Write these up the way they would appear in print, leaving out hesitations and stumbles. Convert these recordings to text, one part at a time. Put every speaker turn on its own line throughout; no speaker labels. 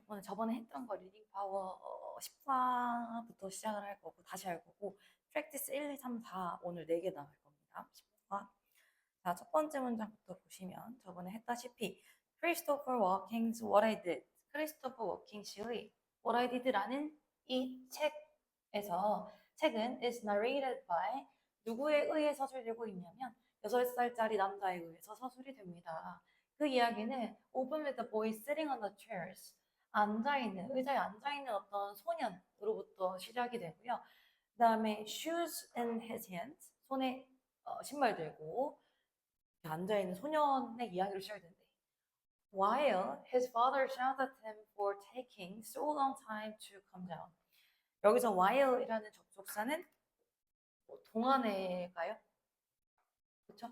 오늘 저번에 했던 거 리딩 파워 10화부터 시작을 할 거고 다시 할 거고 프랙티스 1, 2, 3, 4 오늘 4개 나갈 겁니다. 10화. 자, 첫 번째 문장부터 보시면 저번에 했다시피 Christopher Walken's What I Did, 크리스토퍼 워킹 씨의 What I Did라는 이 책은 is narrated by 누구에 의해 서술되고 있냐면 6살짜리 남자에 의해서 서술이 됩니다. 그 이야기는 Open with the boy sitting on the chairs 의자에 앉아있는 어떤 소년으로부터 시작이 되고요. 그 다음에 shoes in his hands, 손에 신발 들고 앉아있는 소년의 이야기로 시작이 되는데 while his father shouted at him for taking so long time to come down. 여기서 while이라는 접속사는 동안에가요? 그쵸?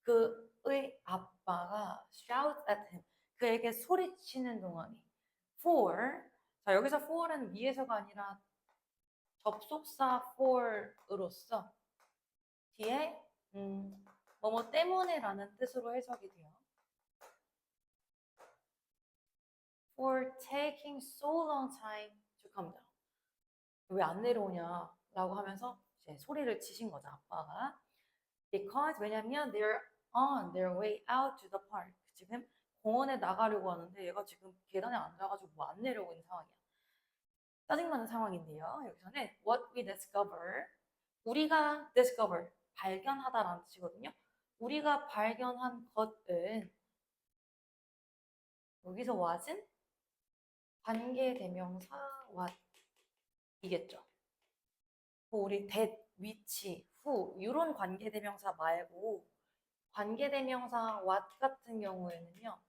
그의 아빠가 shout at him, 그에게 소리치는 동안이 for, 자 여기서 for은 위에서가 아니라 접속사 for으로서 뒤에 뭐뭐 때문에라는 뜻으로 해석이 돼요. For taking so long time to come down. 왜 안 내려오냐 라고 하면서 이제 소리를 치신 거죠, 아빠가. Because 왜냐면 they're on their way out to the park. 지금 공원에 나가려고 하는데 얘가 지금 계단에 앉아가지고 뭐 안 내려오고 있는 상황이야. 짜증나는 상황인데요. 여기서는 what we discover, 우리가 discover, 발견하다라는 뜻이거든요. 우리가 발견한 것은 여기서 what은 관계대명사 what 이겠죠. 우리 that, which, who 이런 관계대명사 말고 관계대명사 what 같은 경우에는요.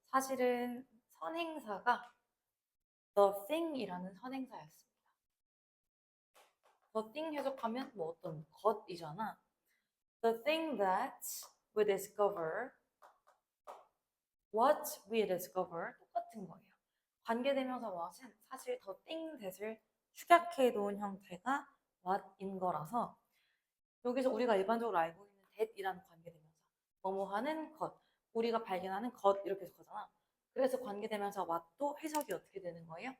사실은 선행사가 the thing이라는 선행사였습니다. the thing 해석하면 뭐 어떤 것이잖아. The thing that we discover, what we discover 똑같은 거예요. 관계대명사 what은 사실 the thing that을 축약해 놓은 형태가 what인 거라서 여기서 우리가 일반적으로 알고 있는 that이라는 관계대명사 뭐뭐 하는 것, 우리가 발견하는 것 이렇게 해석하잖아. 그래서 관계대명사 what도 해석이 어떻게 되는 거예요?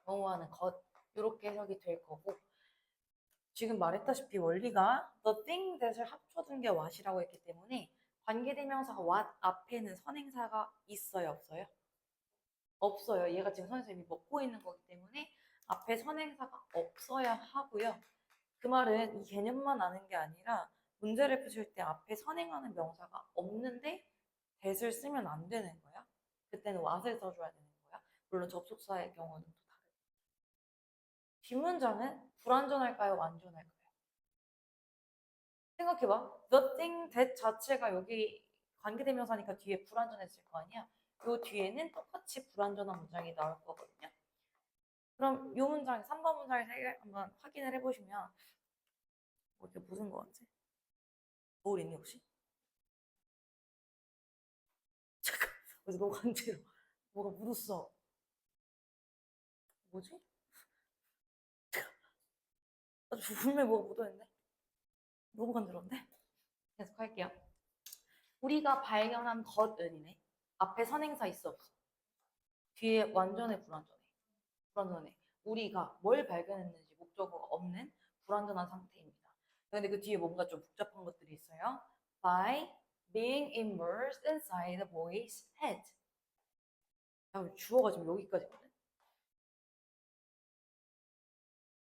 뭐뭐 하는 것 이렇게 해석이 될 거고 지금 말했다시피 원리가 the thing that을 합쳐둔 게 what이라고 했기 때문에 관계대명사 what 앞에는 선행사가 있어요, 없어요? 없어요. 얘가 지금 선생님이 먹고 있는 거기 때문에 앞에 선행사가 없어야 하고요. 그 말은 이 개념만 아는 게 아니라 문제를 푸실 때 앞에 선행하는 명사가 없는데 that을 쓰면 안 되는 거야. 그때는 what을 써줘야 되는 거야. 물론 접속사의 경우는 또 다르고. 뒷문장은 불완전할까요? 완전할까요? 생각해봐. The thing that 자체가 여기 관계대명사니까 뒤에 불완전했을 거 아니야. 요 뒤에는 똑같이 불완전한 문장이 나올 거거든요. 그럼 이 문장, 3번 문장을 한번 확인을 해보시면 뭐 이렇게 묻은 거 같지? 거울 있니 혹시? 잠깐, 그래서 너무 간지러. 뭐가 묻었어. 뭐지? 분명히 뭐가 묻어있는데? 너무 간지러운데? 계속 할게요. 우리가 발견한 것은이네. 앞에 선행사 있어 없어? 뒤에 완전해 불완전해? 불완전해. 우리가 뭘 발견했는지 목적어가 없는 불완전한 상태입니다. 근데 그 뒤에 뭔가 좀 복잡한 것들이 있어요. By being immersed inside the boy's head. 주어가 지금 여기까지거든.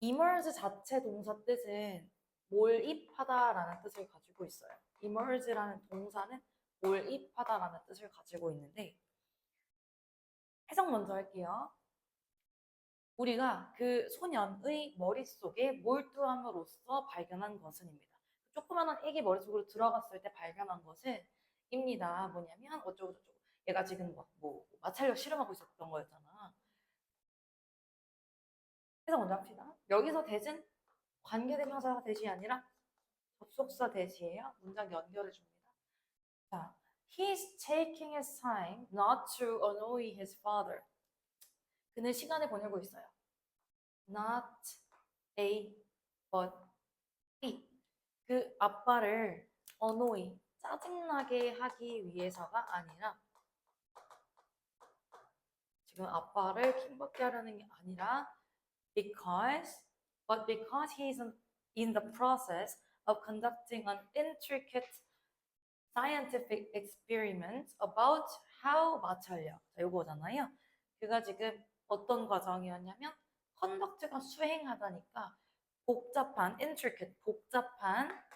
immerse 자체 동사 뜻은 몰입하다라는 뜻을 가지고 있어요. immerse라는 동사는 몰입하다라는 뜻을 가지고 있는데 해석 먼저 할게요. 우리가 그 소년의 머릿속에 몰두함으로써 발견한 것은입니다. 조그마한 애기 머릿속으로 들어갔을 때 발견한 것은 입니다. 뭐냐면 어쩌고저쩌고. 얘가 지금 뭐 마찰력 실험하고 있었던 거였잖아. 해석 먼저 합시다. 여기서 대신 관계대명사가 대신이 아니라 접속사 대시예요. 문장 연결해 줍니다. 자, he's taking his time not to annoy his father. 그는 시간을 보내고 있어요. Not a, but he. 그 아빠를 annoy, 짜증나게 하기 위해서가 아니라 지금 아빠를 킹받게 하려는 게 아니라 because he's in the process of conducting an intricate scientific experiment about how 마찰력 자, 요거잖아요. 그가 지금 어떤 과정이었냐면 conduct가 수행하다니까 복잡한 intricate 복잡한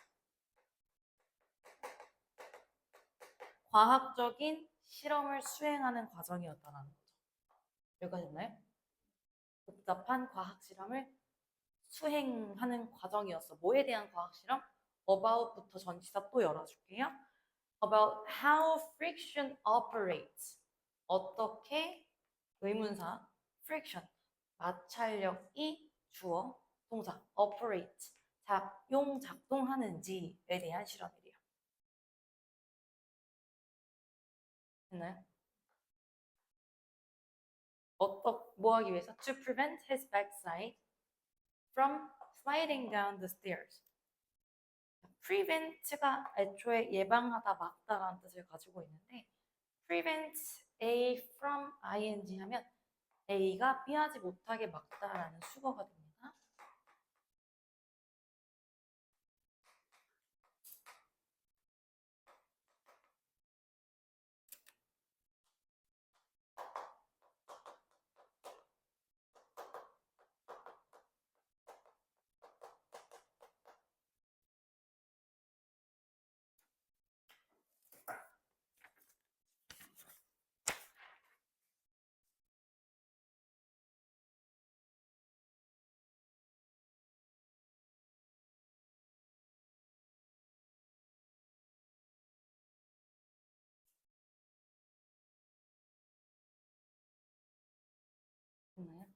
과학적인 실험을 수행하는 과정이었다는 거죠. 여기까지 됐나요? 복잡한 과학 실험을 수행하는 과정이었어. 뭐에 대한 과학 실험? about부터 전치사 또 열어줄게요. about how friction operates. 어떻게 의문사 friction 마찰력이 주어 동사 operate 작동하는지에 대한 실험이래요. 됐나요? 뭐 하기 위해서? To prevent his backside from sliding down the stairs. prevent가 애초에 예방하다, 막다라는 뜻을 가지고 있는데 prevent A from ing 하면 A가 피하지 못하게 막다라는 수거가 됩니다. 됐나요?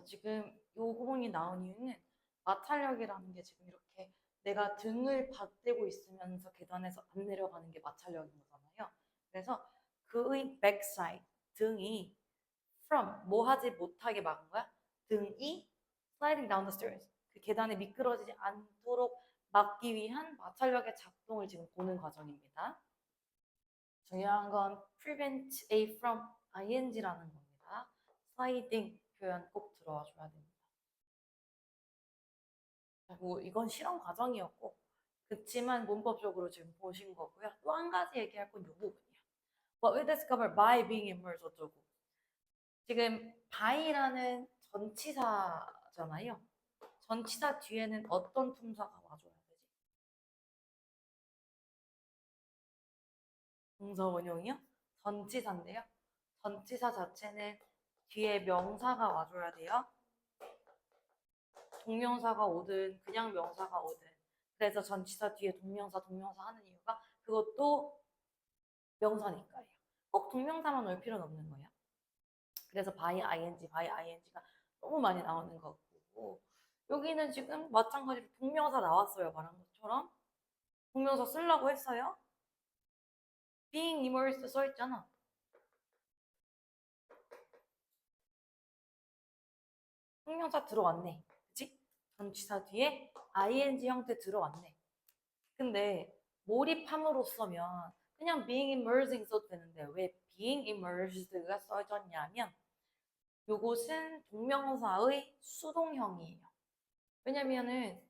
지금 요 구멍이 나온 이유는 마찰력이라는 게 지금 이렇게 내가 등을 받대고 있으면서 계단에서 안 내려가는 게 마찰력인 거잖아요. 그래서 그의 backside, 등이 from, 뭐 하지 못하게 막은 거야? 등이 sliding down the stairs, 그 계단에 미끄러지지 않도록 막기 위한 마찰력의 작동을 지금 보는 과정입니다. 중요한 건 prevent A from ing라는 겁니다. sliding 표현 꼭 들어와 줘야 됩니다. 뭐 이건 실험 과정이었고 그치만 문법적으로 지금 보신 거고요. 또 한 가지 얘기할 건 이 부분이야. What we discover by being immersed 어쩌고. 지금 by라는 전치사잖아요. 전치사 뒤에는 어떤 품사가 와줘야 되지? 동사 원형이요? 전치사인데요. 전치사 자체는 뒤에 명사가 와줘야 돼요. 동명사가 오든 그냥 명사가 오든. 그래서 전치사 뒤에 동명사 하는 이유가 그것도 명사니까요. 꼭 동명사만 올 필요는 없는 거예요. 그래서 by ing가 너무 많이 나오는 거고 여기는 지금 마찬가지로 동명사 나왔어요. 말한 것처럼. 동명사 쓰려고 했어요. being immersed 써있잖아. 동명사 들어왔네. 그치? 전치사 뒤에 ing 형태 들어왔네. 근데 몰입함으로써면 그냥 being immersing 써도 되는데 왜 being immersed가 써졌냐면 요것은 동명사의 수동형이에요. 왜냐면은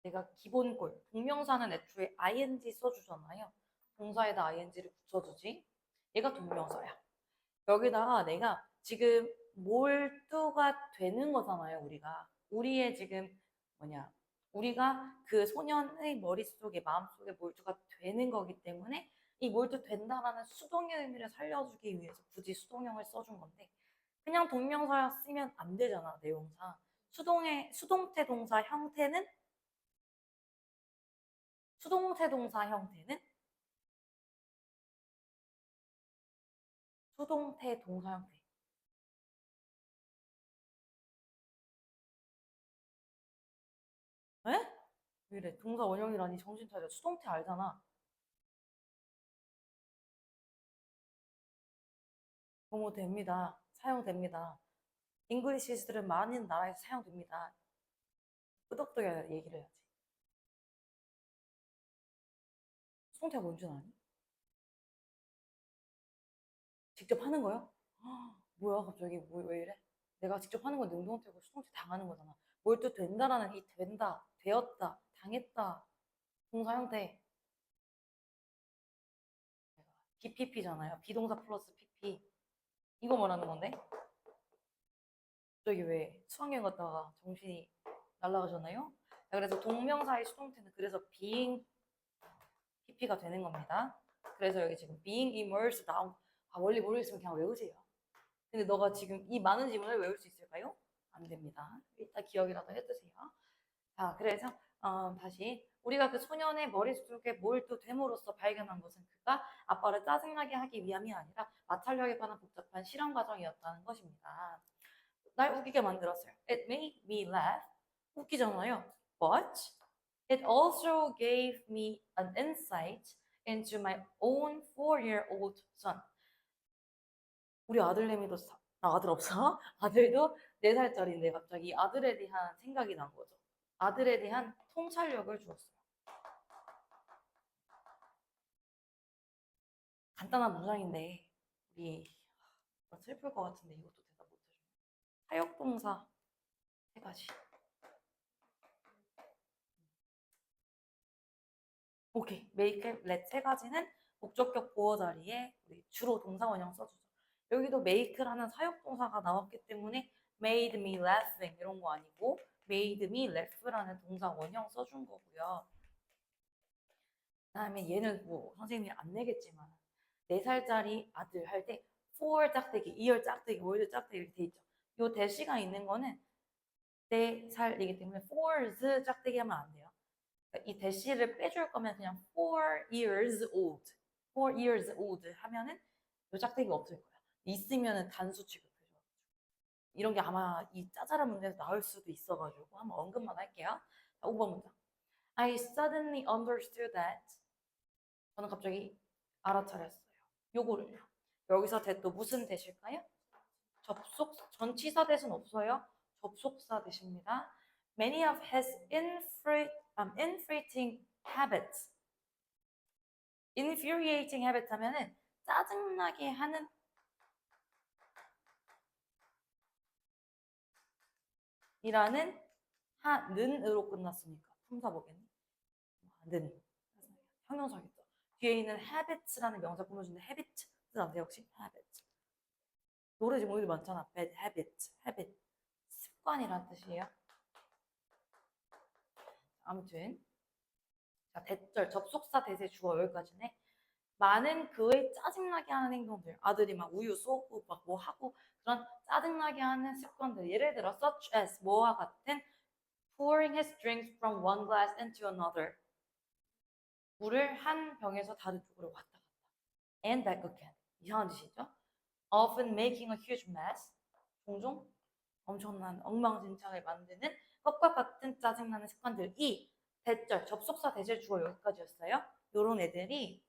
내가 기본골 동명사는 애초에 ing 써주잖아요. 동사에다 ing를 붙여주지. 얘가 동명사야. 여기다가 내가 지금 몰두가 되는 거잖아요. 우리의 지금 뭐냐 우리가 그 소년의 머릿속에 마음속에 몰두가 되는 거기 때문에 이 몰두 된다라는 수동의 의미를 살려주기 위해서 굳이 수동형을 써준 건데 그냥 동명사 쓰면 안 되잖아. 내용상 수동태 동사 형태는 수동태 동사 형태는 수동태 동사 형태. 에? 왜 이래? 동사 원형이라니 정신 차려. 수동태 알잖아. 됩니다. 사용됩니다. 잉글리시들은 많은 나라에서 사용됩니다. 끄덕끄덕 얘기를 해야지. 수동태가 뭔 줄 아니? 직접 하는 거요? 뭐야 갑자기 왜 이래? 내가 직접 하는 건 능동태고 수동태 당하는 거잖아. 뭘 또 된다라는 이 된다, 되었다, 당했다 동사 형태 BPP잖아요. 비동사 플러스 PP 이거 말하는 건데 갑자기 왜 수학여행 갔다가 정신이 날아가셨나요? 자, 그래서 동명사의 수동태는 그래서 being PP가 되는 겁니다. 그래서 여기 지금 being immersed 나온 원리 모르겠으면 그냥 외우세요. 근데 너가 지금 이 많은 지문을 외울 수 있을까요? 안 됩니다. 일단 기억이라도 해두세요. 자, 그래서 다시 우리가 그 소년의 머릿속에 뭘 또 됨으로써 발견한 것은 그가 아빠를 짜증나게 하기 위함이 아니라 마찰력에 관한 복잡한 실험 과정이었다는 것입니다. 날 웃기게 만들었어요. It made me laugh. 웃기잖아요. But it also gave me an insight into my own 4-year-old son. 우리 아들내미도 나 아들 없어? 아들도 4살짜리인데 갑자기 아들에 대한 생각이 난 거죠. 아들에 대한 통찰력을 주었어요. 간단한 문장인데 우리 슬플 것 같은데 이것도 대답 못해줘. 사역동사 3가지. 오케이. make, let 3가지는 목적격 보어 자리에 우리 주로 동사 원형 써주죠. 여기도 make라는 사역동사가 나왔기 때문에 made me laughing 이런 거 아니고 made me laugh라는 동사 원형 써준 거고요. 그다음에 얘는 뭐 선생님이 안 내겠지만 4살짜리 아들 할 때 for 짝대기, 이열 짝대기, 월드 짝대기 이렇게 돼 있죠. 요 대시가 있는 거는 4살이기 때문에 for's 짝대기 하면 안 돼요. 그러니까 이 대시를 빼줄 거면 그냥 4 years old, 4 years old 하면은 요 짝대기가 없을 거야. 있으면은 단수 취급해줘. 이런 게 아마 이 짜잘한 문제에서 나올 수도 있어가지고 한번 언급만 할게요. 자, 5번 문장. I suddenly understood that. 저는 갑자기 알아차렸어요. 요거를요. 여기서 대또 무슨 대실까요? 접속, 전치사 대신 없어요. 접속사 대십니다. Many of his infuriating habits. infuriating habit 하면은 짜증나게 하는 이라는 는으로 끝났으니까 품사 보겠네. 는 형용사겠죠. 뒤에 있는 habits라는 명사 꾸며주는데 habit 뜻 안 돼요 혹시? habit. 노래 제목이 많잖아. bad habit, habit. 습관이란 뜻이에요. 아무튼 자, 대절, 접속사, 대세, 주어 여기까지네. 많은 그의 짜증나게 하는 행동들. 아들이 막 우유 쏘고 막 뭐 하고 그런 짜증나게 하는 습관들. 예를 들어 such as 뭐와 같은 pouring his drinks from one glass into another. 물을 한 병에서 다른 쪽으로 왔다 갔다. And back again. 이상한 짓이죠. Often making a huge mess. 종종 엄청난 엉망진창을 만드는 것과 같은 짜증나는 습관들. 이 대절, 접속사, 대절, 주어 여기까지였어요. 요런 애들이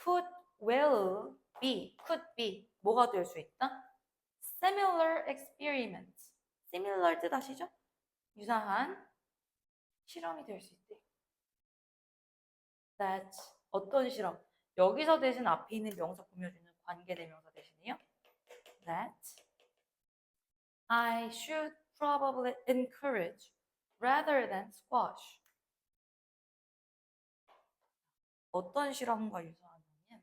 could well be, could be 뭐가 될 수 있다? similar experiments. similar 뜻 아시죠? 유사한 실험이 될 수 있대. that 어떤 실험? 여기서 대신 앞에 있는 명사 꾸며주는 관계대명사 대신이요. that I should probably encourage rather than squash. 어떤 실험과 유사하냐면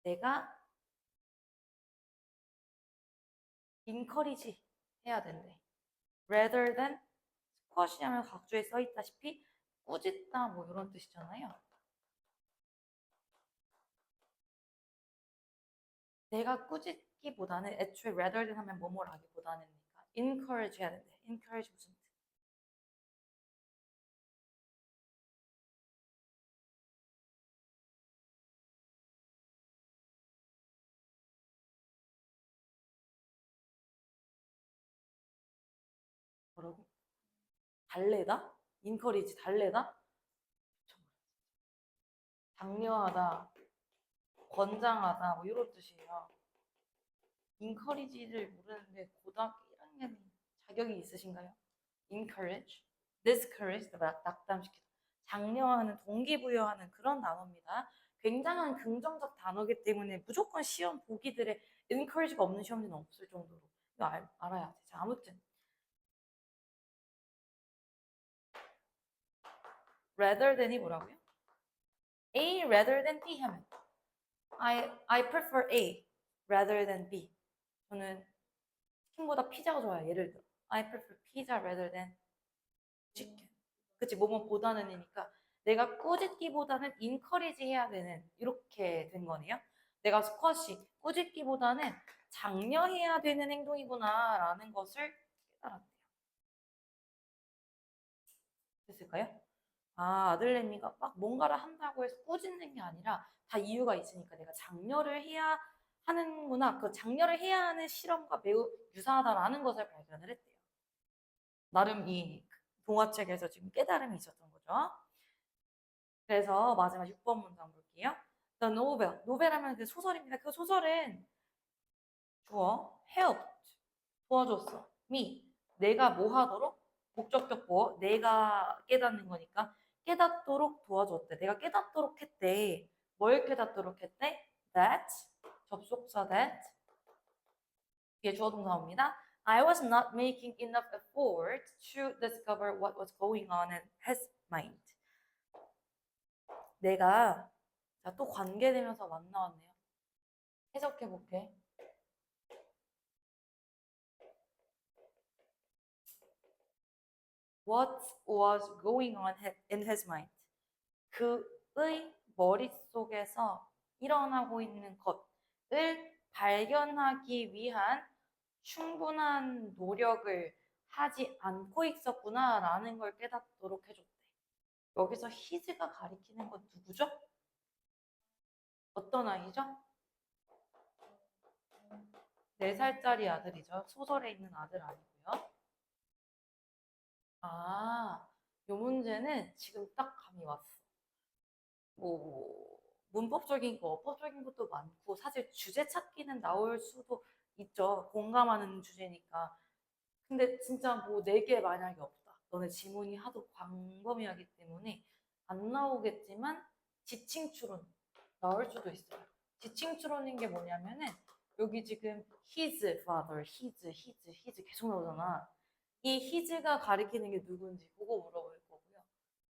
내가 encourage 해야 된대. rather than squash 하면 각주에 써있다시피 꾸짖다 뭐 이런 뜻이잖아요. 내가 꾸짖기보다는 애초에 rather than 하면 뭐뭐를 하기보다는 encourage 해야 된대. encourage 무슨 뜻? 뭐라고? 달래다? encourage 달래다? 장려하다, 권장하다 뭐 이런 뜻이에요. encourage를 모르는데 고등학교 1학년 자격이 있으신가요? encourage, discourage, 낙담시키다. 장려하는, 동기부여하는 그런 단어입니다. 굉장한 긍정적 단어이기 때문에 무조건 시험 보기들에 encourage가 없는 시험지는 없을 정도로 이거 알아야 돼. 자, 아무튼 rather than이 뭐라고요? A rather than B 하면 I prefer A rather than B. 저는 치킨보다 피자가 좋아요. 예를 들어 I prefer pizza rather than chicken. 그치, 뭐뭐보다는이니까 내가 꾸짖기보다는 encourage 해야 되는 이렇게 된 거네요. 내가 스쿼시 꾸짖기보다는 장려해야 되는 행동이구나 라는 것을 깨달았대요. 됐을까요? 아, 아들내미가 막 뭔가를 한다고 해서 꾸짖는 게 아니라 다 이유가 있으니까 내가 장려를 해야 하는구나. 그 장려를 해야 하는 실험과 매우 유사하다라는 것을 발견을 했대요. 나름 이 동화책에서 지금 깨달음이 있었던 거죠. 그래서 마지막 6번 문장 볼게요. The novel. 노벨하면 그 소설입니다. 그 소설은 주어 helped. 도와줬어. me. 내가 뭐 하도록? 목적격 보어. 내가 깨닫는 거니까 깨닫도록 도와줬대. 내가 깨닫도록 했대. 뭘 깨닫도록 했대? That. 접속사 that. 이게 주어 동사입니다. I was not making enough effort to discover what was going on in his mind. 내가 자, 또 관계되면서 만나왔네요. 해석해 볼게. What was going on in his mind? 그의 머릿속에서 일어나고 있는 것을 발견하기 위한 충분한 노력을 하지 않고 있었구나라는 걸 깨닫도록 해줬대. 여기서 his가 가리키는 건 누구죠? 어떤 아이죠? 4살짜리 아들이죠. 소설에 있는 아들 아니고요. 아, 요 문제는 지금 딱 감이 왔어. 뭐 문법적인 거, 어법적인 것도 많고 사실 주제 찾기는 나올 수도 있죠. 공감하는 주제니까. 근데 진짜 뭐 4개 만약에 없다. 너네 지문이 하도 광범위하기 때문에 안 나오겠지만 지칭 추론 나올 수도 있어요. 지칭 추론인 게 뭐냐면은 여기 지금 his father, his 계속 나오잖아. 이 his가 가리키는 게 누군지 그거 물어볼 거고요.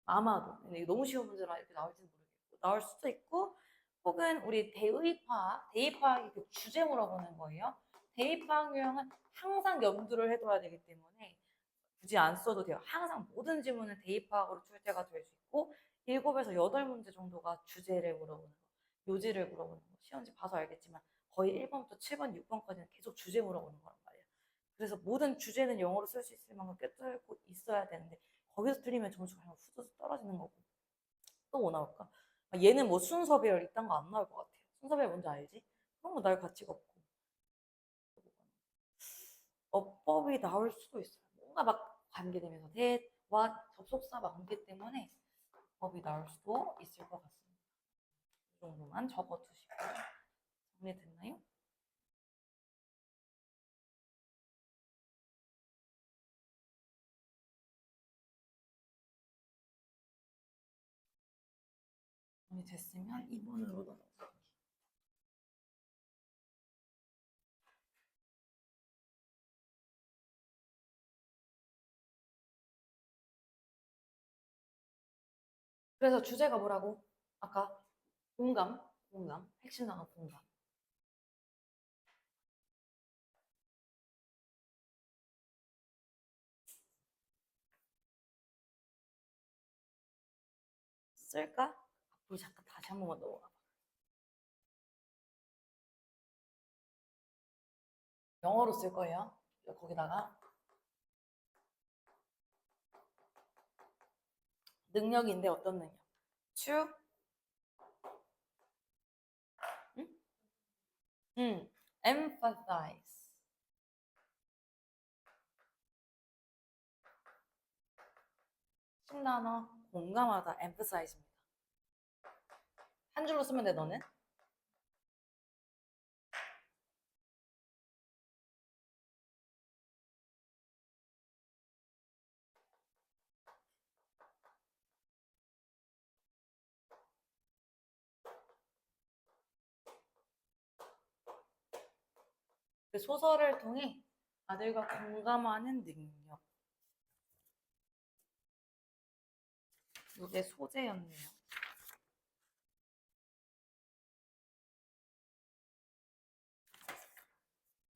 아마도 근데 이거 너무 쉬운 문제라 이렇게 나올지는 모르겠고 나올 수도 있고 혹은 우리 대입파악이 그 주제 물어보는 거예요. 대입파악 유형은 항상 염두를 해둬야 되기 때문에 굳이 안 써도 돼요. 항상 모든 질문은 대입파악으로 출제가 될 수 있고 7에서 8문제 정도가 주제를 물어보는 거, 요지를 물어보는 거. 시험지 봐서 알겠지만 거의 1번부터 7번, 6번까지는 계속 주제 물어보는 거란 말이에요. 그래서 모든 주제는 영어로 쓸 수 있을 만큼 꿰뚫고 있어야 되는데 거기서 틀리면 점수가 그냥 후두둑 떨어지는 거고. 또 뭐 나올까? 얘는 뭐 순서배열 이딴 거 안 나올 것 같아요. 순서배열 뭔지 알지? 그런 거 나올 가치가 없고. 어법이 나올 수도 있어요. 뭔가 막 관계되면서 대와 접속사 많기 때문에 법이 나올 수도 있을 것 같습니다. 이 정도만 적어두시고 정리됐나요? 정리됐으면 2번으로 넘어갈게요. 그래서 주제가 뭐라고? 아까 공감, 핵심 단어 공감. 쓸까? 앞으로 잠깐 다시 한 번만 넘어가 봐. 영어로 쓸 거예요. 거기다가 능력인데 어떤 능력? to 응? emphasize 신단어 공감하다 emphasize입니다. 한 줄로 쓰면 돼 너는? 그 소설을 통해 아들과 공감하는 능력. 이게 소재였네요.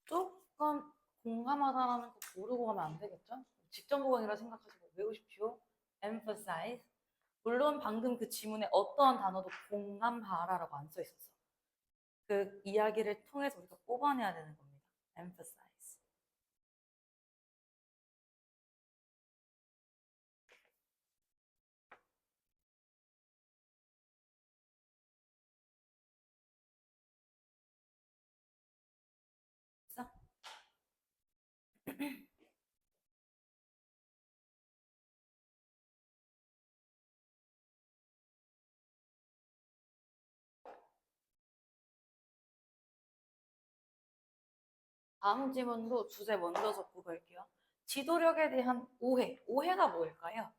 조금 공감하다라는 거 모르고 가면 안 되겠죠? 직전보강이라 생각하시고 외우십시오. emphasize. 물론 방금 그 지문에 어떠한 단어도 공감하라라고 안 써 있었어. 그 이야기를 통해서 우리가 뽑아내야 되는 겁니다. emphasize. 됐어? 다음 질문도 주제 먼저 적고 갈게요. 지도력에 대한 오해. 오해가 뭘까요?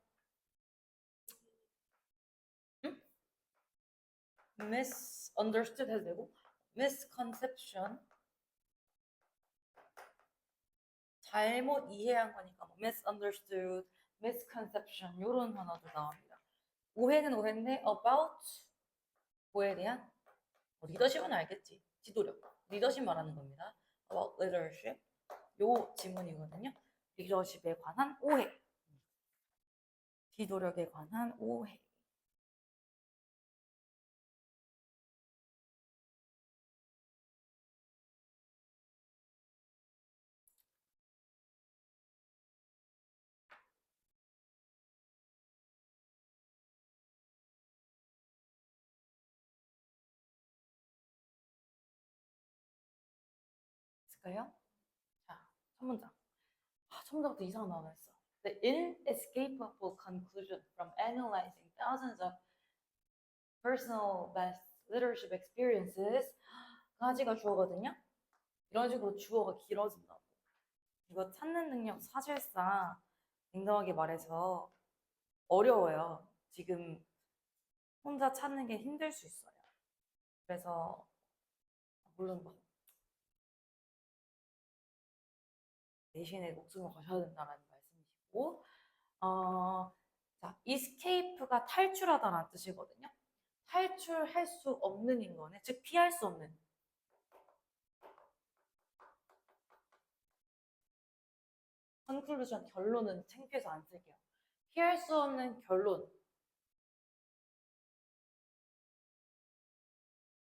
응? misunderstood 해도 되고 misconception. 잘못 이해한 거니까 뭐 misunderstood, misconception 이런 단어도 나옵니다. 오해는 오해인데 about 뭐에 대한 리더십은 알겠지. 지도력. 리더십 말하는 겁니다. about leadership. 요 지문이거든요. 리더십에 관한 오해. 지도력에 관한 오해. 있을까요? 자, 첫 문장. 첫 문장부터 이상한 단어 했어. The inescapable conclusion from analyzing thousands of personal best leadership experiences 가지가 주어거든요. 이런 식으로 주어가 길어진다고. 이거 찾는 능력 사실상 냉정하게 말해서 어려워요. 지금 혼자 찾는 게 힘들 수 있어요. 그래서 물론 막 대신에 목숨을 거셔야 된다는 말씀이시고 자, escape가 탈출하다라는 뜻이거든요. 탈출할 수 없는 인간에 즉 피할 수 없는 conclusion 결론은 창피해서 안 쓸게요. 피할 수 없는 결론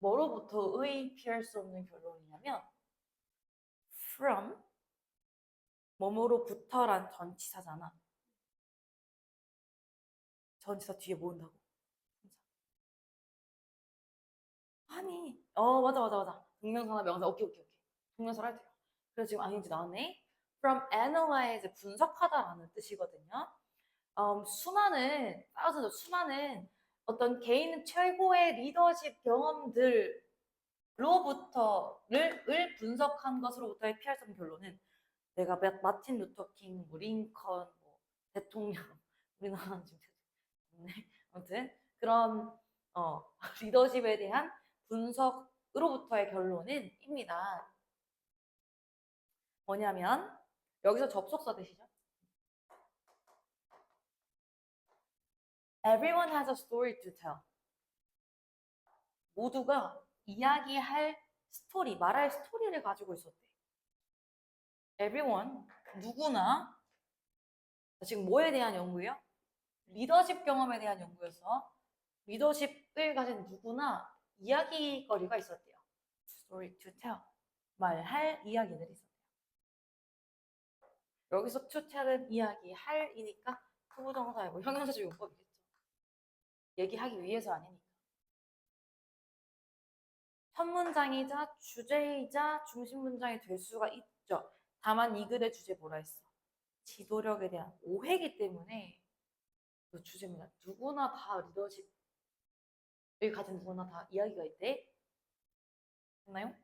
뭐로부터의 피할 수 없는 결론이냐면 from 뭐뭐로부터란 전치사잖아. 전치사 뒤에 뭐 온다고? 아니, 맞아. 동명사나 명사, 오케이. 동명사를 할 때요. 그래서 지금 아닌지 나왔네. From analyze, 분석하다라는 뜻이거든요. 수많은 어떤 개인 최고의 리더십 경험들로부터를 분석한 것으로부터의 피할 수 없는 결론은 내가 마틴 루터 킹, 뭐 링컨, 뭐 대통령, 우리나라는 지금 아무튼 그런 리더십에 대한 분석으로부터의 결론은 입니다. 뭐냐면 여기서 접속사 되시죠? Everyone has a story to tell. 모두가 이야기할 스토리, 말할 스토리를 가지고 있었대. Everyone, 누구나 지금 뭐에 대한 연구예요? 리더십 경험에 대한 연구여서 리더십을 가진 누구나 이야기거리가 있었대요. Story to tell. 말할 이야기들이 있었대요. 여기서 to tell은 이야기, 할이니까 투부정사의 뭐 형용사적 용법이겠죠. 얘기하기 위해서 아니니까. 첫 문장이자 주제이자 중심 문장이 될 수가 있죠. 다만 이 글의 주제 뭐라 했어? 지도력에 대한 오해이기 때문에 그 주제입니다. 누구나 다 리더십을 가진 누구나 다 이야기가 있대. 됐나요?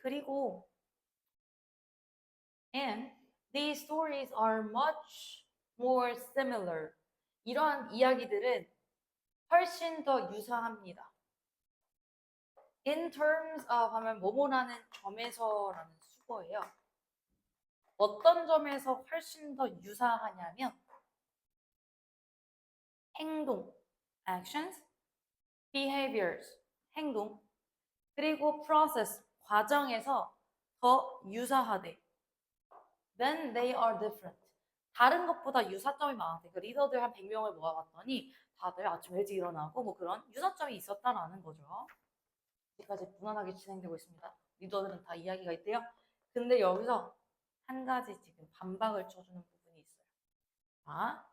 그리고 and these stories are much more similar. 이러한 이야기들은 훨씬 더 유사합니다. In terms of 하면 뭐뭐라는 점에서라는 수거예요. 어떤 점에서 훨씬 더 유사하냐면 행동, actions, behaviors, 행동, 그리고 process, 과정에서 더 유사하대. Then they are different. 다른 것보다 유사점이 많대. 그 리더들 한 100명을 모아봤더니 다들 아침 일찍 일어나고 뭐 그런 유사점이 있었다라는 거죠. 여기까지 무난하게 진행되고 있습니다. 리더들은 다 이야기가 있대요. 근데 여기서 한 가지 지금 반박을 쳐주는 부분이 있어요. 자,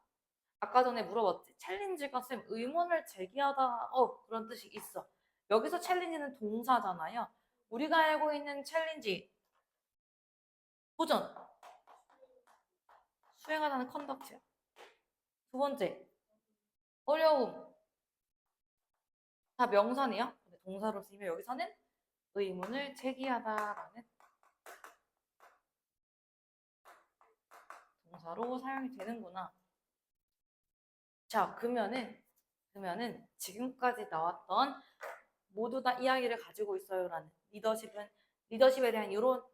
아까 전에 물어봤지. 챌린지가 쌤 의문을 제기하다 그런 뜻이 있어. 여기서 챌린지는 동사잖아요. 우리가 알고 있는 챌린지 도전 수행하다는 컨덕트야. 두 번째 어려움 다 명사네요. 근데 동사로 쓰이면 여기서는 의문을 제기하다라는 동사로 사용이 되는구나. 자, 그러면은 지금까지 나왔던 모두 다 이야기를 가지고 있어요라는 리더십에 대한 이런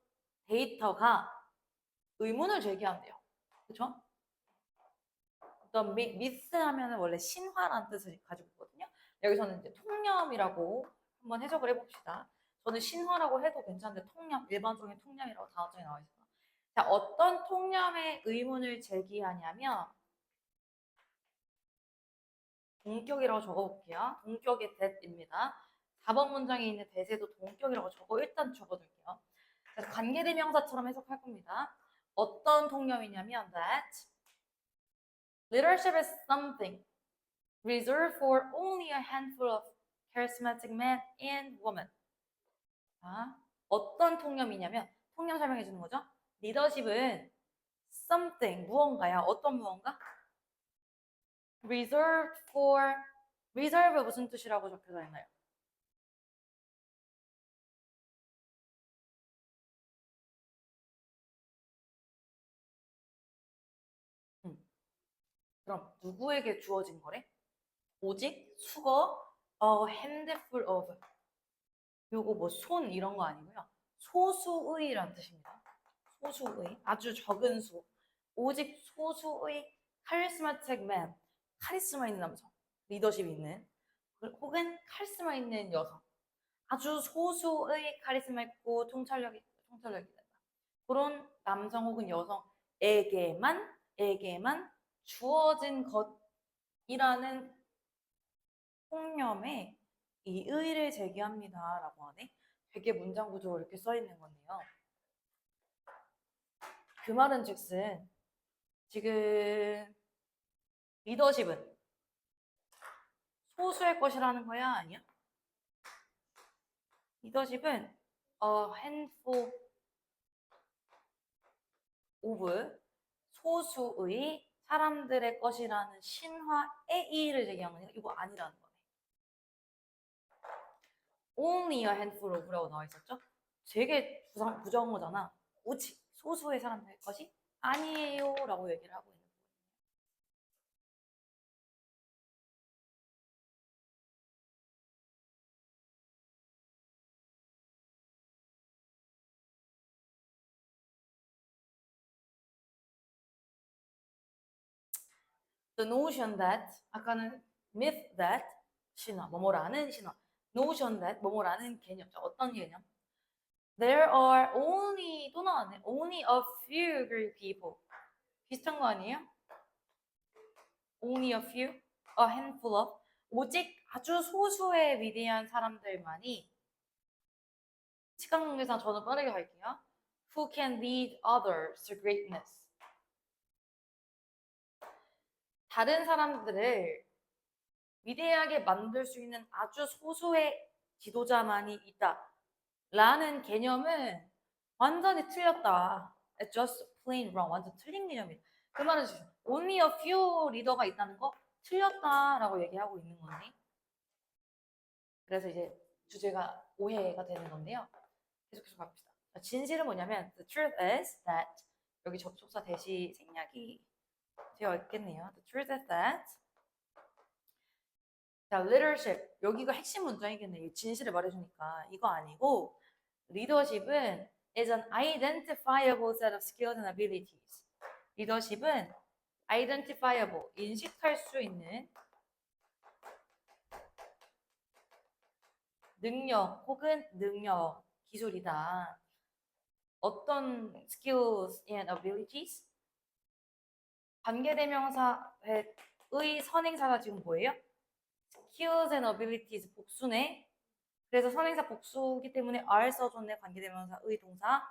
데이터가 의문을 제기한대요. 그렇죠? 어떤 미스 하면은 원래 신화라는 뜻을 가지고 있거든요. 여기서는 이제 통념이라고 한번 해석을 해봅시다. 저는 신화라고 해도 괜찮은데 통념, 일반적인 통념이라고 다음장에 나와 있어요. 자, 어떤 통념의 의문을 제기하냐면 동격이라고 적어볼게요. 동격의 that입니다. 4번 문장에 있는 that에도 동격이라고 일단 적어둘게요. 그래서 관계대명사처럼 해석할 겁니다. 어떤 통념이냐면 that leadership is something reserved for only a handful of charismatic men and women. 자, 어떤 통념이냐면 통념 설명해 주는 거죠. 리더십은 something 무언가야. 어떤 무언가? reserved for reserve 무슨 뜻이라고 적혀져 있나요? 그럼 누구에게 주어진 거래? 오직 수거 a handful of 요거 뭐 손 이런 거 아니고요. 소수의라는 뜻입니다. 소수의 아주 적은 수 오직 소수의 카리스마틱 맨 카리스마 있는 남성 리더십 있는 혹은 카리스마 있는 여성 아주 소수의 카리스마 있고 통찰력이 된다. 그런 남성 혹은 여성에게만 주어진 것이라는 통념에 이 의의를 제기합니다 라고 하네. 되게 문장 구조가 이렇게 써 있는 건데요. 그 말은 즉슨 지금 리더십은 소수의 것이라는 거야? 아니야? 리더십은 a handful of 소수의 사람들의 것이라는 신화의 이의를 제기한 거니까 이거 아니라는 거네. Only a handful of라고 나와 있었죠? 되게 부정어잖아. 오직 소수의 사람들의 것이 아니에요 라고 얘기를 하고 있는 거예요. The notion that 아까는 myth that 신화 뭐뭐라는 신화 notion that 뭐뭐라는 개념 어떤 개념? There are only 또 나왔네. Only a few great people 비슷한 거 아니에요? Only a few, a handful of 오직 아주 소수의 위대한 사람들만이 시간 관계상 저는 빠르게 갈게요. Who can lead others to greatness 다른 사람들을 위대하게 만들 수 있는 아주 소수의 지도자만이 있다. 라는 개념은 완전히 틀렸다. It's just plain wrong. 완전 틀린 개념이다. 그 말은 only a few 리더가 있다는 거 틀렸다라고 얘기하고 있는 거네. 그래서 이제 주제가 오해가 되는 건데요. 계속해서 갑시다. 진실은 뭐냐면 the truth is that 여기 접속사 대시 생략이 되어 있겠네요. The truth is that 자, leadership 여기가 핵심 문장이겠네요. 진실을 말해주니까 이거 아니고 leadership은 is an identifiable set of skills and abilities. 리더십은 identifiable 인식할 수 있는 능력 혹은 능력 기술이다. 어떤 skills and abilities? 관계대명사의 선행사가 지금 뭐예요? skills and abilities 복수네. 그래서 선행사 복수기 때문에 are 써줬네. 관계대명사의 동사.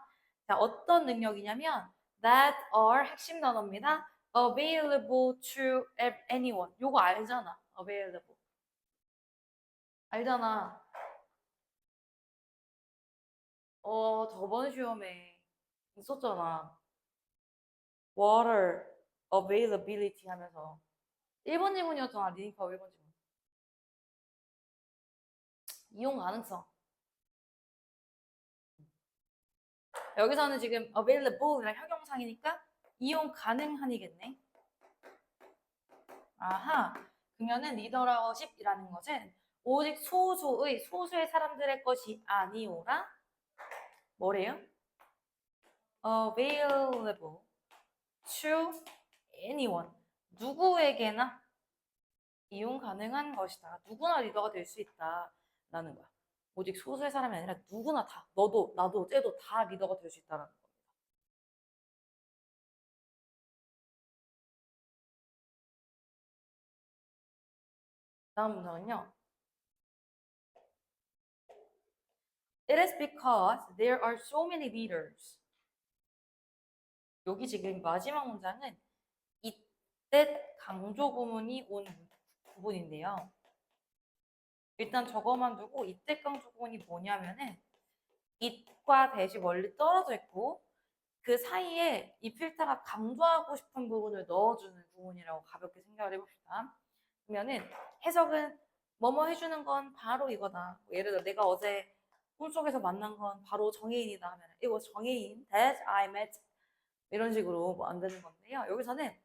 자, 어떤 능력이냐면 that are 핵심 단어입니다. available to anyone. 요거 알잖아. available. 알잖아. 저번 시험에 있었잖아. water availability 하면서 1번 지문이었잖아. 리딩파 1번 지문. 이용 가능성. 여기서는 지금 available이랑 형용사이니까 이용 가능한이겠네. 아하. 그러면은 리더십이라는 것은 오직 소수의 사람들의 것이 아니오라. 뭐래요? available to anyone. 누구에게나 이용 가능한 것이다. 누구나 리더가 될 수 있다라는 거야. 오직 소수의 사람이 아니라 누구나 다, 너도 나도 쟤도 다 리더가 될 수 있다라는 겁니다. 다음 문장은요. It is because there are so many leaders. 여기 지금 마지막 문장은 이때 강조 구문이 온 부분인데요. 일단 저거만 두고 이때 강조 구문이 뭐냐면은 it과 대시 멀리 떨어져 있고 그 사이에 이 필터가 강조하고 싶은 부분을 넣어주는 부분이라고 가볍게 생각을 해봅시다. 그러면은 해석은 뭐뭐 해주는 건 바로 이거다. 뭐 예를 들어 내가 어제 꿈속에서 만난 건 바로 정혜인이다 하면 it was 정혜인 that I met 이런 식으로 뭐 안 되는 건데요. 여기서는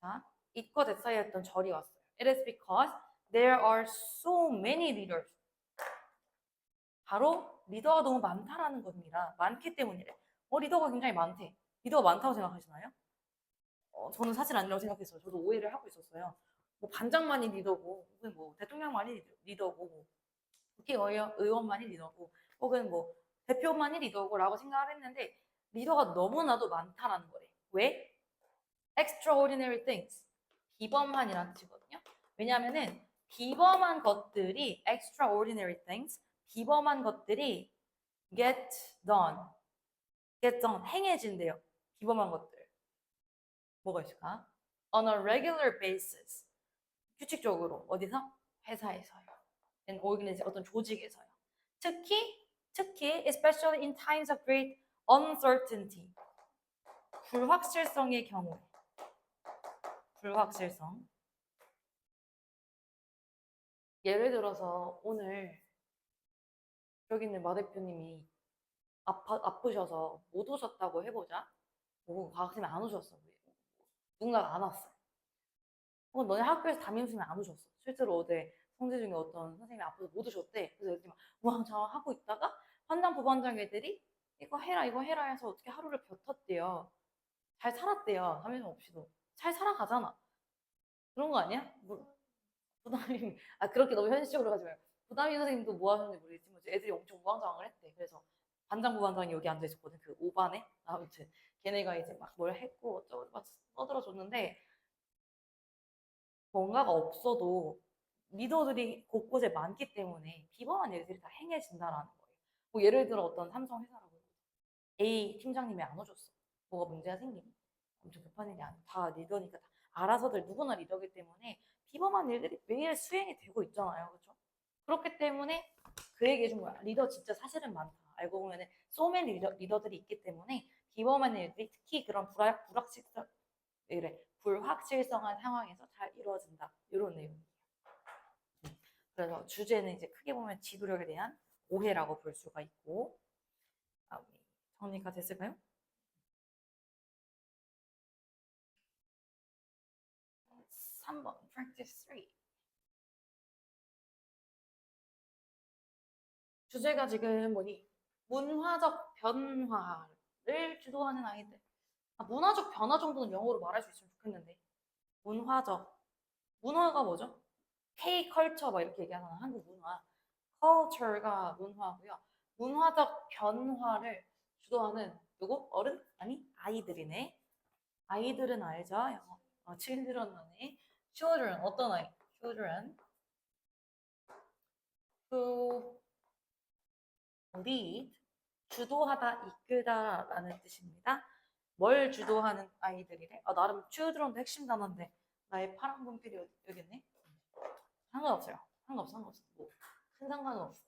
자, it과 that 사이에 어떤 절이 왔어요. It is because there are so many leaders. 바로 리더가 너무 많다라는 겁니다. 많기 때문이래. 리더가 굉장히 많대. 리더가 많다고 생각하시나요? 저는 사실 아니라고 생각했어요. 저도 오해를 하고 있었어요. 뭐 반장만이 리더고, 혹은 뭐 대통령만이 리더고, 뭐 국회의원만이 리더고, 혹은 뭐 대표만이 리더고라고 생각을 했는데 리더가 너무나도 많다라는 거래. 왜? Extraordinary things. 비범한이라는 뜻이거든요. 왜냐하면은 비범한 것들이 extraordinary things, 비범한 것들이 get done 행해진대요. 비범한 것들. 뭐가 있을까? On a regular basis. 규칙적으로. 어디서? 회사에서요. in organization, 어떤 조직에서요. 특히 especially in times of great uncertainty. 불확실성의 경우에. 불확실성. 예를 들어서 오늘 여기 있는 마 대표님이 아프셔서 못 오셨다고 해보자. 뭐 과학팀에 안 오셨어. 누군가가 안 왔어. 너네 학교에서 담임선생님이 안 오셨어. 실제로 어제 성재 중에 어떤 선생님이 아파서 못 오셨대. 그래서 애들이 막 우왕좌왕 하고 있다가 환장 부반장 애들이 이거 해라 해서 어떻게 하루를 버텼대요. 잘 살았대요. 담임선 없이도. 잘 살아가잖아. 그런 거 아니야? 부담이 그렇게 너무 현실적으로 가지 말고 부담이 선생님도 뭐 하셨는지 모르겠지만 애들이 엄청 우왕좌왕을 했대. 그래서 반장 부반장이 여기 앉아 있었거든. 그 5반에 아무튼 걔네가 이제 막 뭘 했고 어쩌고 막 떠들어줬는데 뭔가가 없어도 리더들이 곳곳에 많기 때문에 비범한 일들이 다 행해진다라는 거예요. 뭐 예를 들어 어떤 삼성 회사라고 A 팀장님이 안 오셨어. 뭐가 문제가 생기면 엄청 급한 일이 아니야. 다 리더니까 다 알아서들 누구나 리더기 때문에 비범한 일들이 매일 수행이 되고 있잖아요. 그렇죠? 그렇기 때문에 그 얘기 해준 거야. 리더 진짜 사실은 많다. 알고 보면은 소맨 리더들이 있기 때문에 비범한 일들이 특히 그런 불확실성한 상황에서 잘 이루어진다. 이런 내용이에요. 그래서 주제는 이제 크게 보면 지도력에 대한 오해라고 볼 수가 있고 정리가 됐을까요? 3번 practice 3. 주제가 지금 뭐니? 문화적 변화를 주도하는 아이들. 문화적 변화 정도는 영어로 말할 수 있으면 좋겠는데. 문화적. 문화가 뭐죠? K-컬처 막 이렇게 얘기하잖아. 한국 문화. culture가 문화고요. 문화적 변화를 주도하는 누구? 어른? 아니, 아이들이네. 아이들은 알죠? 영어. children 하네. children 어떤 아이? children who lead 주도하다, 이끌다라는 뜻입니다. 뭘 주도하는 아이들이래? 나름 children도 핵심 단어인데 나의 파란 분필이 여기 있네. 상관없어요. 상관없어. 뭐, 큰 상관은 없어.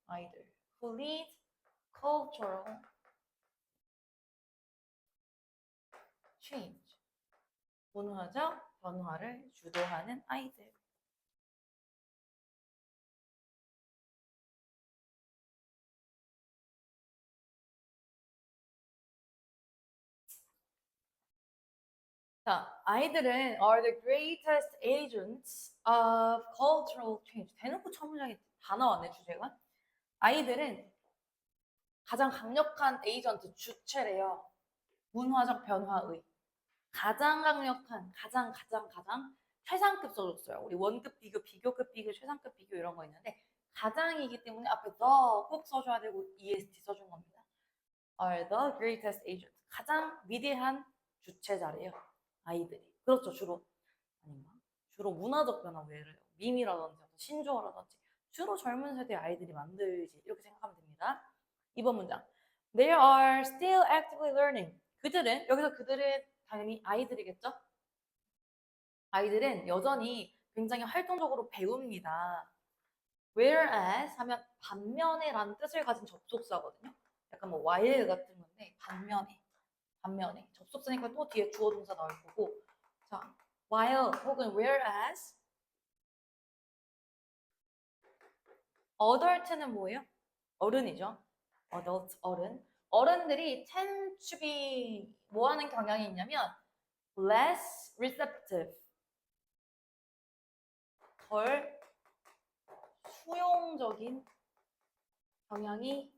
아이들 who lead cultural change 문화적 변화를 주도하는 아이들. 자, 아이들은 are the greatest agents of cultural change. 대놓고 첫 문장이 다 나왔네, 주제가. 아이들은 가장 강력한 에이전트, 주체래요. 문화적 변화의. 가장 강력한, 가장 최상급 써줬어요. 우리 원급 비교, 비교급 비교, 최상급 비교 이런 거 있는데 가장이기 때문에 앞에 the 꼭 써줘야 되고 est 써준 겁니다. are the greatest agents. 가장 위대한 주체자래요. 아이들이. 그렇죠, 주로. 아닌가? 주로 문화적 변화 예를 밈이라든지 신조어라든지 주로 젊은 세대 아이들이 만들지 이렇게 생각하면 됩니다. 2번 문장. They are still actively learning. 그들은 여기서 그들은 당연히 아이들이겠죠? 아이들은 여전히 굉장히 활동적으로 배웁니다. Whereas 하면 반면에 라는 뜻을 가진 접속사거든요. 약간 뭐 while 같은 건데 반면에 접속사니까 또 뒤에 주어 동사 나올 거고 자 while 혹은 whereas adult는 뭐예요? 어른이죠. adult 어른. 어른들이 tend to be 뭐 하는 경향이 있냐면 less receptive 덜 수용적인 경향이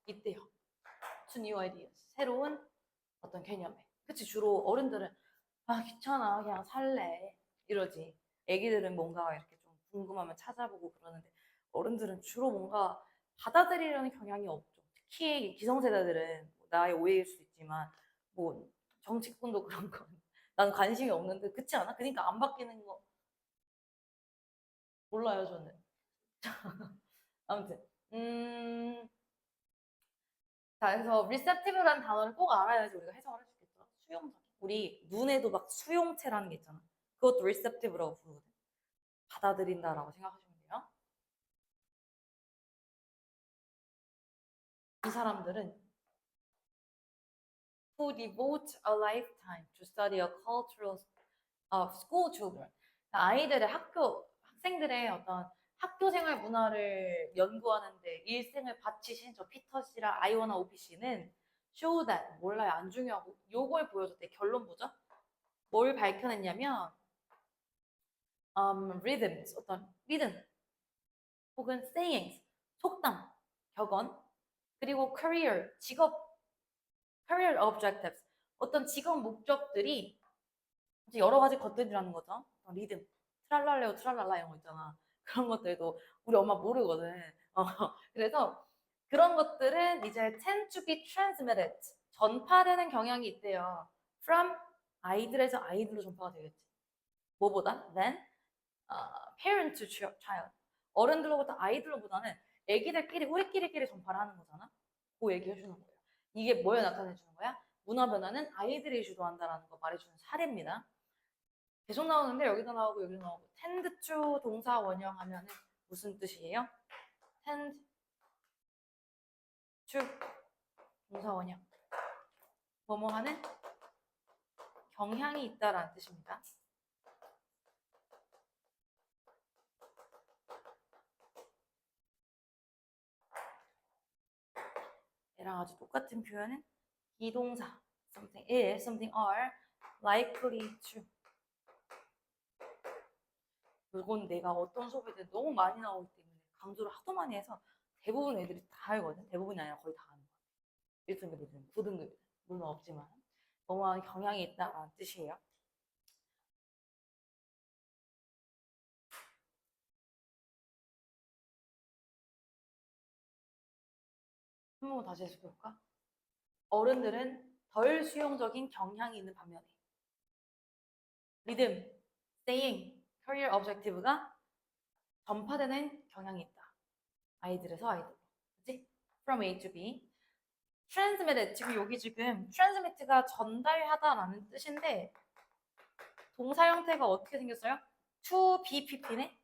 있대요. to new ideas 새로운 어떤 개념에. 그치 주로 어른들은 귀찮아 그냥 살래 이러지. 애기들은 뭔가 이렇게 좀 궁금하면 찾아보고 그러는데 어른들은 주로 뭔가 받아들이려는 경향이 없죠. 특히 기성세대들은 나의 오해일 수도 있지만 뭐 정치권도 그런 거 난 관심이 없는데 그렇지 않아? 그러니까 안 바뀌는 거 몰라요 저는. 아무튼 자 그래서 receptive라는 단어를 꼭 알아야지 우리가 해석을 할 수 있겠죠. 수용적. 우리 눈에도 막 수용체라는 게 있잖아. 그것도 receptive라고 부르거든. 받아들인다라고 생각하시면 돼요. 이 사람들은 who devote a lifetime to study a cultural of school children. 아이들의 학생들의 어떤 학교 생활 문화를 연구하는데 일생을 바치신 저 피터 씨랑 아이오나 오피 씨는 show that 몰라요 안 중요하고 요걸 보여줬대. 결론 보죠. 뭘 밝혀냈냐면 rhythms 어떤 리듬 혹은 sayings 속담 격언 그리고 career 직업 career objectives 어떤 직업 목적들이 여러 가지 것들이라는 거죠. 리듬 트랄랄레오 트랄랄라 이런 거 있잖아. 그런 것들도 우리 엄마 모르거든. 그래서 그런 것들은 이제 tend to be transmitted 전파되는 경향이 있대요. from 아이들에서 아이들로 전파가 되겠지. 뭐보다? than parent to child. 어른들로부터 아이들로보다는 애기들끼리 우리끼리끼리 전파를 하는 거잖아. 그 얘기해 주는 거예요. 이게 뭐에 나타내 주는 거야? 문화 변화는 아이들이 주도한다라는 거 말해주는 사례입니다. 계속 나오는데 여기도 나오고 여기도 나오고 tend to 동사 원형 하면은 무슨 뜻이에요? tend to 동사 원형 뭐뭐 하는 경향이 있다라는 뜻입니다. 얘랑 아주 똑같은 표현은 비동사 something is, something are likely to. 이건 내가 어떤 수업에 대해 너무 많이 나오기 때문에 강조를 하도 많이 해서 대부분 애들이 다 알거든. 대부분이 아니라 거의 다 아는 거야. 1등급이든 9등급이든 물론 없지만 어마어마한 경향이 있다라는 뜻이에요. 한 번 다시 해볼까? 어른들은 덜 수용적인 경향이 있는 반면에 리듬, saying, career objective가 전파되는 경향이 있다. 아이들에서 아이들로. 그치? From A to B. transmitted, 지금 여기 지금 transmit가 전달하다라는 뜻인데 동사 형태가 어떻게 생겼어요? to be pp네?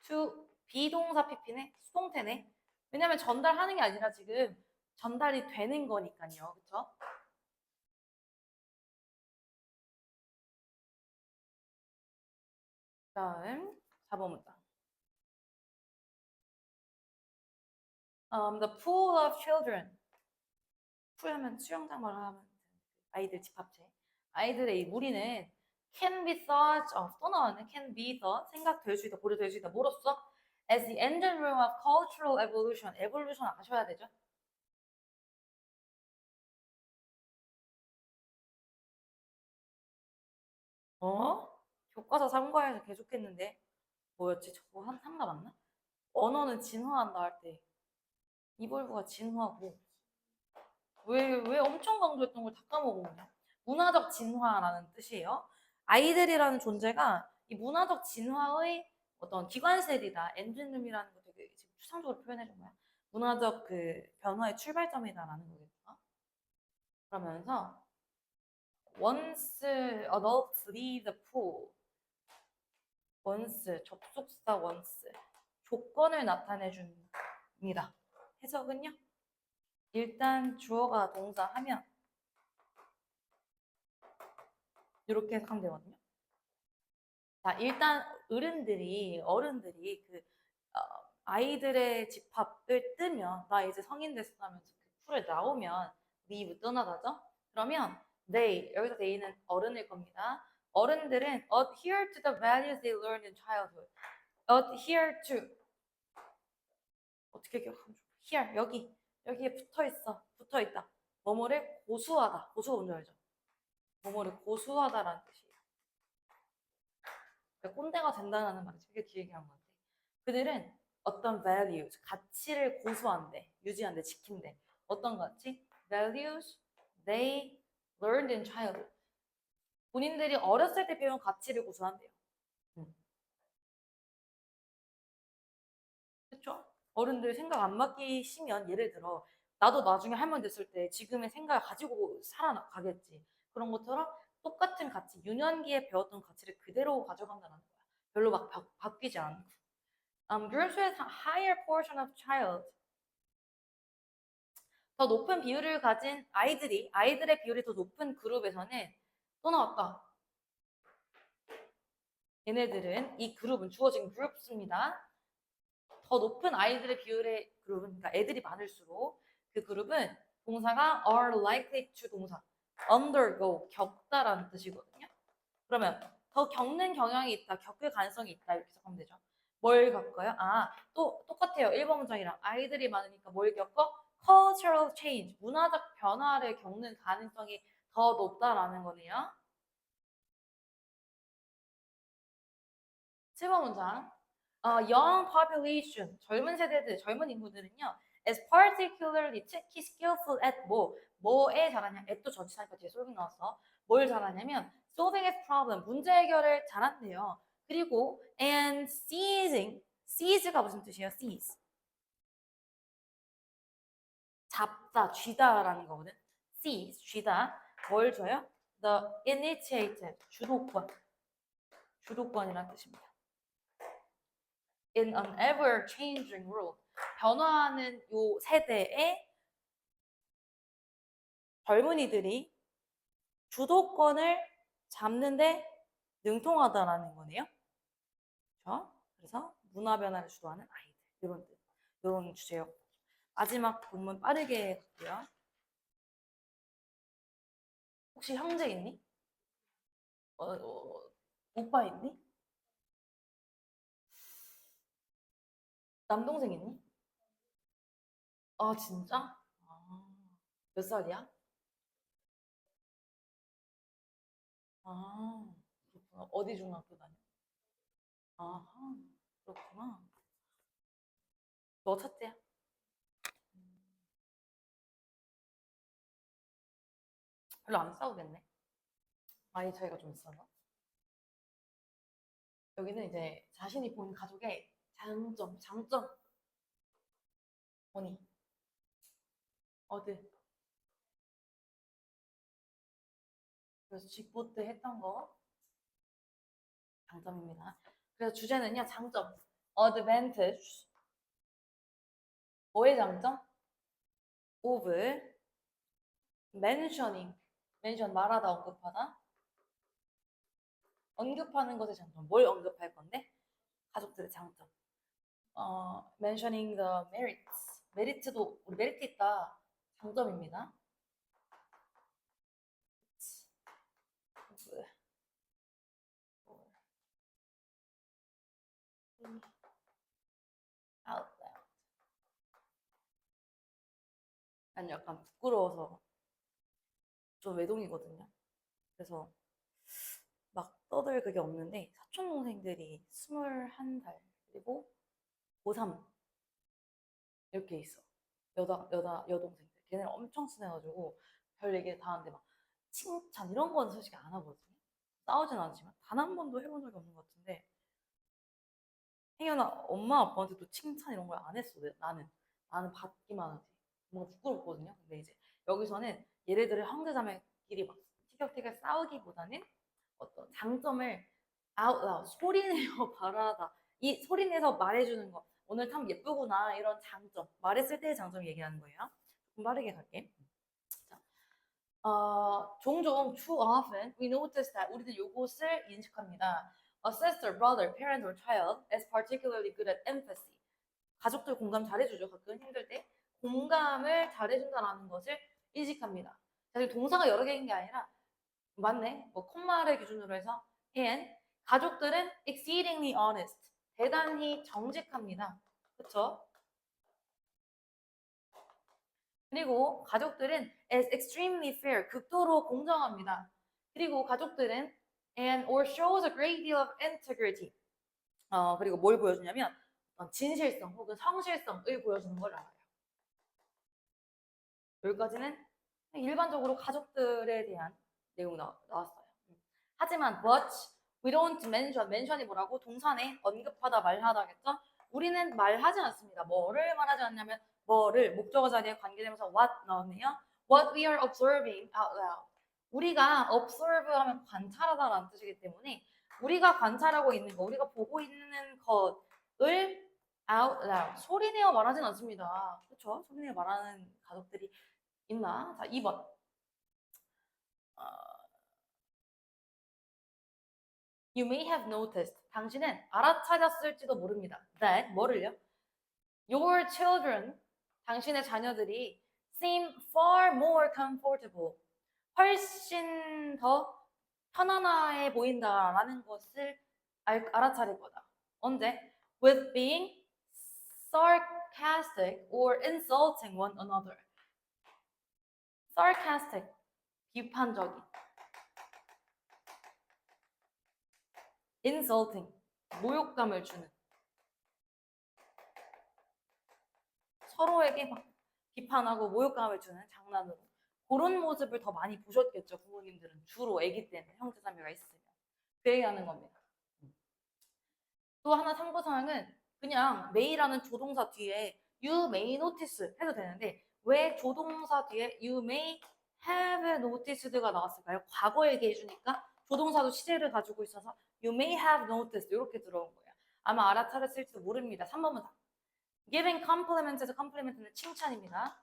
to 비동사 pp네? 수동태네? 왜냐면 전달하는 게 아니라 지금 전달이 되는 거니까요. 그쵸? 다음 4번 문장. The pool of children. 풀 하면 수영장 말을 하면 아이들 집합체. 아이들의 이 무리는 can be thought of 또 나왔네. can be thought 생각될 수 있다, 고려될 수 있다. 뭐로써? as the engine room of cultural evolution. evolution 아셔야 되죠? 어? 교과서 3과에서 계속했는데 뭐였지? 저거 한 3가 맞나? 언어는 진화한다 할 때 이볼브가 진화고 왜 엄청 강조했던 걸 다 까먹었냐? 문화적 진화라는 뜻이에요. 아이들이라는 존재가 이 문화적 진화의 어떤 기관셀이다. 엔진룸이라는 거 되게 지금 추상적으로 표현해준 거야. 문화적 그 변화의 출발점이다라는 거겠죠. 그러면서 once adults leave the pool, once 접속사 once 조건을 나타내 줍니다. 해석은요? 일단 주어가 동사하면 이렇게 해석하면 되거든요. 자, 일단 어른들이 그 아이들의 집합을 뜨면 나 이제 성인 됐어 하면서 그 풀에 나오면 leave 떠나다죠. 그러면 they 여기서 they는 어른일 겁니다. 어른들은 adhere to the values they learned in childhood. adhere to 어떻게 기억하면 좋아? here 여기에 붙어 있다. 뭐뭐를 고수하다. 고수가 뭔지 알죠? 뭐뭐를 고수하다라는 뜻이에요. 그러니까 꼰대가 된다는 말이 되게 길게 한 건데 그들은 어떤 values, 가치를 고수한대, 유지한대, 지킨대. 어떤 가치? values they learned in childhood. 본인들이 어렸을 때 배운 가치를 고수한대요. 그렇죠? 어른들 생각 안 바뀌시면 예를 들어 나도 나중에 할머니 됐을 때 지금의 생각을 가지고 살아가겠지. 그런 것처럼 똑같은 가치, 유년기에 배웠던 가치를 그대로 가져간다는 거야. 별로 막 바뀌지 않고. Groups with higher portion of child. 더 높은 비율을 가진 아이들의 비율이 더 높은 그룹에서는 또 나왔다. 얘네들은 이 그룹은 주어진 그룹입니다. 더 높은 아이들의 비율의 그룹은 그러니까 애들이 많을수록 그 그룹은 동사가 are likely to 동사 undergo 겪다라는 뜻이거든요. 그러면 더 겪는 경향이 있다, 겪을 가능성이 있다 이렇게 해석하면 되죠. 뭘 겪어요? 또 똑같아요. 1번 문장이랑 아이들이 많으니까 뭘 겪어? cultural change, 문화적 변화를 겪는 가능성이 더 높다라는 거네요. 7번 문장. young population, 젊은 세대들, 젊은 인구들은요, is particularly 특히 skillful at 뭐에 잘하냐? at도 전치사니까 뒤에 solving 나왔어. 뭘 잘하냐면 solving a problem, 문제 해결을 잘한대요. 그리고 and seize가 무슨 뜻이에요? seize. 잡다, 쥐다라는 거거든. seize, 쥐다. 뭘 줘요? The initiative, 주도권이라는 뜻입니다. In an ever-changing world. 변화하는 요 세대의 젊은이들이 주도권을 잡는데 능통하다라는 거네요. 그렇죠? 그래서 문화 변화를 주도하는 아이들. 이런 주제였고. 마지막 본문 빠르게 갈게요. 혹시 형제 있니? 오빠 있니? 남동생 있니? 아, 진짜? 몇 살이야? 아, 그렇구나. 어디 중학교 다녀? 아하, 그렇구나. 너 첫째야? 별로 안 싸우겠네. 많이 차이가 좀 있어서. 여기는 이제 자신이 본 가족의 장점, 뭐니? 어디? 그래서 직보 때 했던 거 장점입니다. 그래서 주제는요, 장점. advantage. 뭐의 장점? of mentioning. mention 말하다, 언급하다. 언급하는 것의 장점. 뭘 언급할 건데? 가족들의 장점. mentioning the merits. 메리트도 우리 메리트 있다. 장점입니다. out loud. 난 약간 부끄러워서 좀 외동이거든요. 그래서 막 떠들 그게 없는데 사촌 동생들이 21살 그리고 고3 이렇게 있어. 여동생들. 걔네는 엄청 친해가지고 별 얘기 다 하는데 막 칭찬 이런 건 솔직히 안 하거든요. 싸우진 않지만 단 한 번도 해본 적이 없는 것 같은데 혜연아 엄마 아빠한테도 칭찬 이런 걸 안 했어. 나는 받기만 하지. 뭔가 부끄럽거든요. 근데 이제 여기서는 얘네들의 형제자매끼리 막 티격태격 싸우기보다는 어떤 장점을 out loud 소리내어 말하다. 이 소리내서 말해주는 거. 오늘 참 예쁘구나 이런 장점. 말했을 때의 장점 얘기하는 거예요. 좀 빠르게 갈게. 자, 종종 too often we notice that 우리는 요것을 인식합니다. A sister, brother, parent or child is particularly good at empathy. 가족들 공감 잘해주죠. 가끔 힘들 때 공감을 잘해준다는 것을 인식합니다. 사실 동사가 여러 개인 게 아니라 맞네. 뭐 콤마를 기준으로 해서 and 가족들은 exceedingly honest. 대단히 정직합니다. 그렇죠? 그리고 가족들은 is extremely fair. 극도로 공정합니다. 그리고 가족들은 and or shows a great deal of integrity. 그리고 뭘 보여주냐면 진실성 혹은 성실성을 보여주는 걸 알아요. 여기까지는 일반적으로 가족들에 대한 내용 나왔어요. 하지만 but we don't mention이 뭐라고? 동사네 언급하다 말하다겠죠? 우리는 말하지 않습니다. 뭐를 말하지 않냐면 뭐를 목적어 자리에 관계되면서 what 나오네요. What we are observing out loud. 우리가 observe 하면 관찰하다라는 뜻이기 때문에 우리가 관찰하고 있는 거, 우리가 보고 있는 것을 out loud 소리내어 말하진 않습니다. 그렇죠? 소리내어 말하는 가족들이 있나? 자, 2번. You may have noticed. 당신은 알아차렸을지도 모릅니다. That 뭐를요? Your children, 당신의 자녀들이 seem far more comfortable. 훨씬 더 편안해 보인다라는 것을 알아차릴 거다. 언제? With being sarcastic or insulting one another. sarcastic, 비판적인. insulting, 모욕감을 주는. 서로에게 막 비판하고 모욕감을 주는 장난으로. 그런 모습을 더 많이 보셨겠죠, 부모님들은. 주로 아기 때는 형제자매가 있으면. 그 얘기하는 겁니다. 또 하나 참고사항은 그냥 may라는 조동사 뒤에 you may notice 해도 되는데 왜 조동사 뒤에 you may have noticed가 나왔을까요? 과거 얘기해주니까 조동사도 시제를 가지고 있어서 you may have noticed 이렇게 들어온 거예요. 아마 알아차렸을지도 모릅니다. 3번 문장. giving compliment에서 compliment는 칭찬입니다.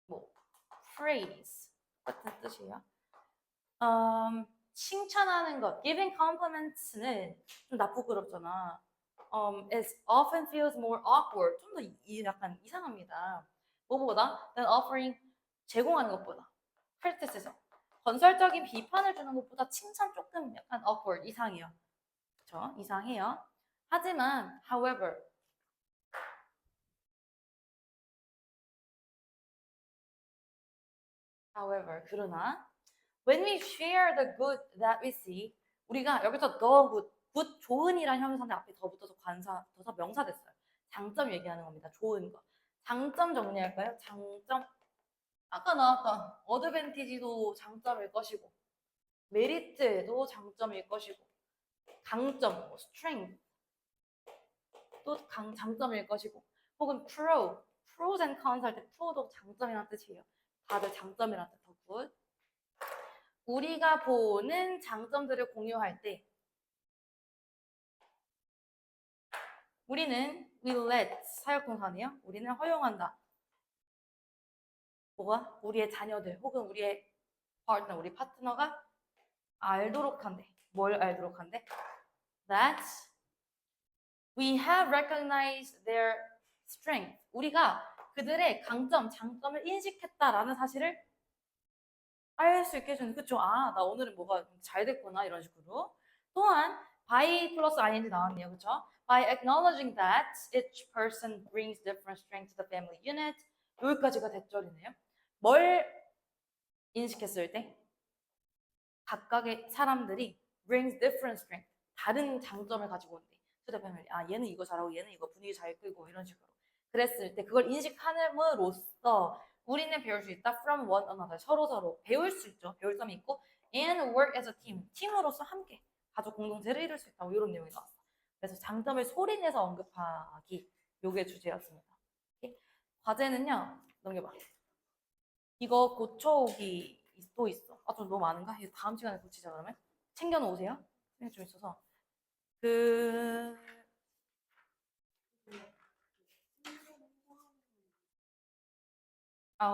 뭐 praise 같은 뜻이에요. 칭찬하는 것, giving compliments는 좀 나쁘끄럽잖아. it often feels more awkward. 좀 더 약간 이상합니다. 뭐보다 than offering 제공하는 것보다 크리티시즘 건설적인 비판을 주는 것보다 칭찬 조금 약간 awkward 이상해요. 그렇죠? 이상해요. 하지만 however 그러나 when we share the good that we see 우리가 여기서 the good 좋은이란 형용사인데 앞에 더 붙어서 더서 명사 됐어요. 장점 얘기하는 겁니다. 좋은 거. 장점 정리할까요? 장점 아까 나왔던 어드밴티지도 장점일 것이고 메리트도 장점일 것이고 강점, strength 또 장점일 것이고 혹은 pros and cons 할 때 pro도 장점이라는 뜻이에요. 다들 장점이라는 뜻 더 good. 우리가 보는 장점들을 공유할 때 우리는 we let 사역동사네요. 우리는 허용한다. 뭐가? 우리의 자녀들 혹은 우리의 우리 파트너가 알도록 한대. 뭘 알도록 한대? That we have recognized their strength. 우리가 그들의 강점, 장점을 인식했다라는 사실을 알 수 있게 해주는 그쵸? 아, 나 오늘은 뭐가 잘 됐구나 이런 식으로. 또한 by 플러스 ing 나왔네요. 그쵸? By acknowledging that each person brings different strength to the family unit. 여기까지가 대절이네요. 뭘 인식했을 때? 각각의 사람들이 brings different strength. 다른 장점을 가지고 온대. to the family. 아, 얘는 이거 잘하고 얘는 이거 분위기 잘 끌고 이런 식으로. 그랬을 때 그걸 인식함으로써 우리는 배울 수 있다. from one another. 서로 배울 수 있죠. 배울 점이 있고 and work as a team. 팀으로서 함께 가족 공동체를 이룰 수 있다. 이런 내용이 나왔어. 그래서 장점을 소리내서 언급하기. 요게 주제였습니다. 오케이? 과제는요. 넘겨봐. 이거 고쳐오기 또 있어. 아, 좀 너무 많은가? 이거 다음 시간에 고치자 그러면. 챙겨놓으세요. 좀 있어서.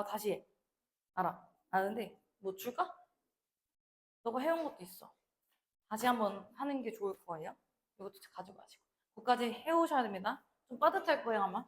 다시 해. 알아. 아는데 뭐 줄까? 너가 해온 것도 있어. 다시 한번 하는 게 좋을 거예요. 이것도 가져가시고. 그것까지 해오셔야 됩니다. 좀 빠듯할 거예요 아마.